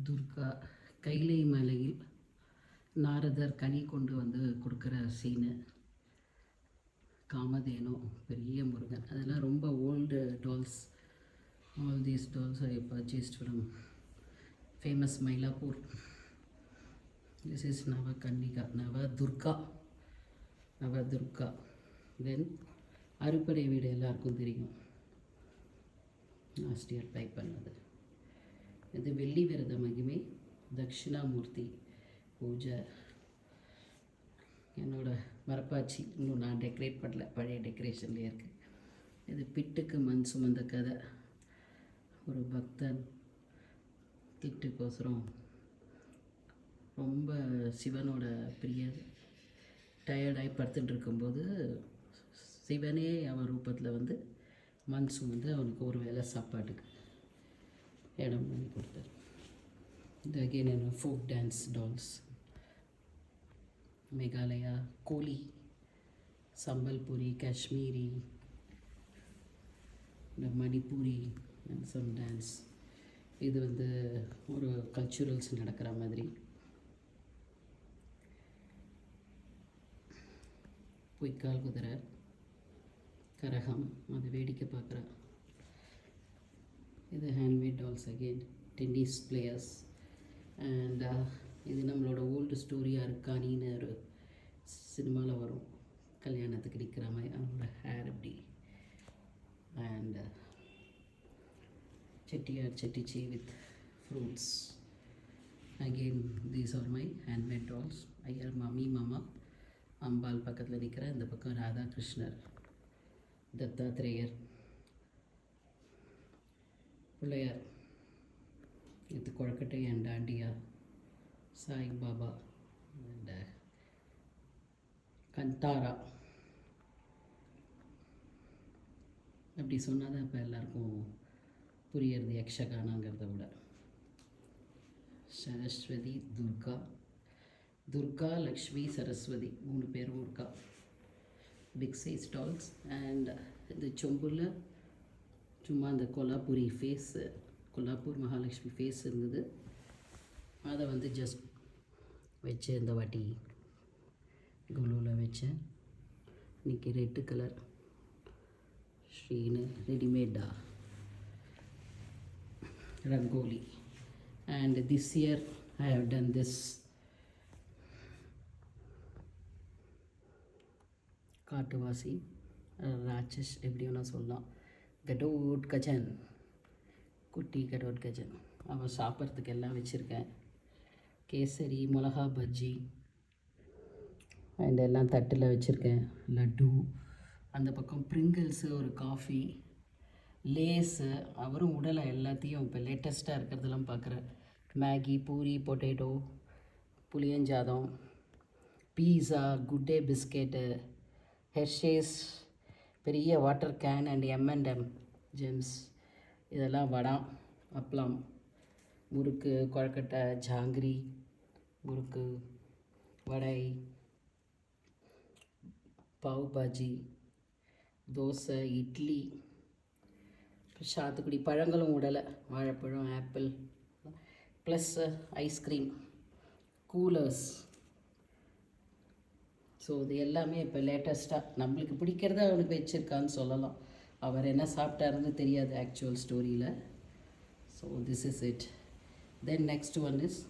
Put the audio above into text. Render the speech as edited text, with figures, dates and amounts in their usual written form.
துர்கா கைலை மலையில் நாரதர் கனி கொண்டு வந்து கொடுக்குற சீனு. காமதேனு, பெரிய முருகன், அதெல்லாம் ரொம்ப old dolls. All these dolls I purchased from famous Mylapore. This is Navakannika, Navadurga. Then Arupadai Veedu எல்லாருக்கும் தெரியும், லாஸ்ட் இயர் டைப் பண்ணது. இது வெள்ளி விரத மகிமை, தட்சிணாமூர்த்தி பூஜை. என்னோடய மரப்பாச்சி இன்னும் நான் டெக்கரேட் பண்ணல, பழைய டெக்கரேஷன்லேயே இருக்குது. இது பிட்டுக்கு மண் சுமந்த கதை. ஒரு பக்தன் திட்டுக்கோசரம் ரொம்ப சிவனோட பிரிய டயர்டாகி படுத்துட்டு இருக்கும்போது சிவனே அவன் ரூபத்தில் வந்து மண் சுமந்து அவனுக்கு ஒரு வேளை சாப்பாட்டுக்கு இடம் பண்ணி கொடுத்தார். இது அகெயின் என்ன folk dance dolls. Meghalaya Koli, Sambalpuri, Kashmiri, Manipuri and some dance. இது வந்து ஒரு கல்ச்சுரல்ஸ் நடக்கிற மாதிரி. பொய்க்கால் குதிரை, கரகம், அது வேடிக்கை பார்க்குறா. இது handmade dolls again, tennis players. And இது நம்மளோட ஓல்டு ஸ்டோரியாக இருக்கானின்னு ஒரு சினிமாவில் வரும், கல்யாணத்துக்கு நிற்கிற மாதிரி அவங்களோட ஹேர் அப்படி. And Chettiar Chettichi with fruits. Again these are my handmade dolls. Iyer mummy மாமா, அம்பாள் பக்கத்தில் நிற்கிற, இந்த பக்கம் ராதாகிருஷ்ணர், தத்தாத்ரேயர், பிள்ளையார், இது கொழக்கட்டை அண்ட் டாண்டியா, சாய் பாபா அண்ட் கந்தாரா. அப்படி சொன்னால் தான் இப்போ எல்லாருக்கும் புரியறது, யக்ஷகானாங்கிறத விட. சரஸ்வதி, துர்கா, லக்ஷ்மி, சரஸ்வதி, 3 பேரும் இருக்கா. Big size dolls. அண்ட் இந்த சொம்புல சும்மா அந்த கொலாப்பூரி ஃபேஸு, கொலாப்பூர் மகாலட்சுமி ஃபேஸ் இருந்தது. அதை வந்து ஜஸ்ட் வச்சு இந்த வாட்டி குளூவில் வச்சேன். இன்றைக்கி ரெட்டு கலர் ஸ்ரீனு ரெடிமேடா rangoli. And this year I have done this காட்டுவாசி, ராட்சஸ் எப்படி வேணால் சொல்லலாம். கடோட் கஜன், குட்டி கடோட் கஜன். அவன் சாப்பிட்றதுக்கு எல்லாம் வச்சுருக்கேன். கேசரி, மிளகா பஜ்ஜி அண்ட் எல்லாம் தட்டில் வச்சுருக்கேன். லட்டு, அந்த பக்கம் ப்ரிங்கிள்ஸு, ஒரு காஃபி, லேஸு. அவரும் உடலை எல்லாத்தையும் இப்போ லேட்டஸ்ட்டாக இருக்கிறதெல்லாம் பார்க்குறேன். மேகி, பூரி, பொட்டேட்டோ, புளியஞ்சாதம், பீஸா, குட் டே பிஸ்கெட்டு, ஹெர்ஷேஸ், பெரிய water can and M&M gems. இதெல்லாம் வடம், அப்பளம், முறுக்கு, கொழக்கட்டை, ஜாங்கிரி, முறுக்கு, வடை, பாவ் பாஜி, தோசை, இட்லி, சாத்துக்குடி. பழங்களும் உடலை, வாழைப்பழம், apple, plus ice cream, coolers. So இது எல்லாமே இப்போ லேட்டஸ்ட்டாக நம்மளுக்கு பிடிக்கிறத அவனுக்கு வச்சுருக்கான்னு சொல்லலாம். அவர் என்ன சாப்பிட்டாருன்னு தெரியாது ஆக்சுவல் ஸ்டோரியில். So this is it. Then next one is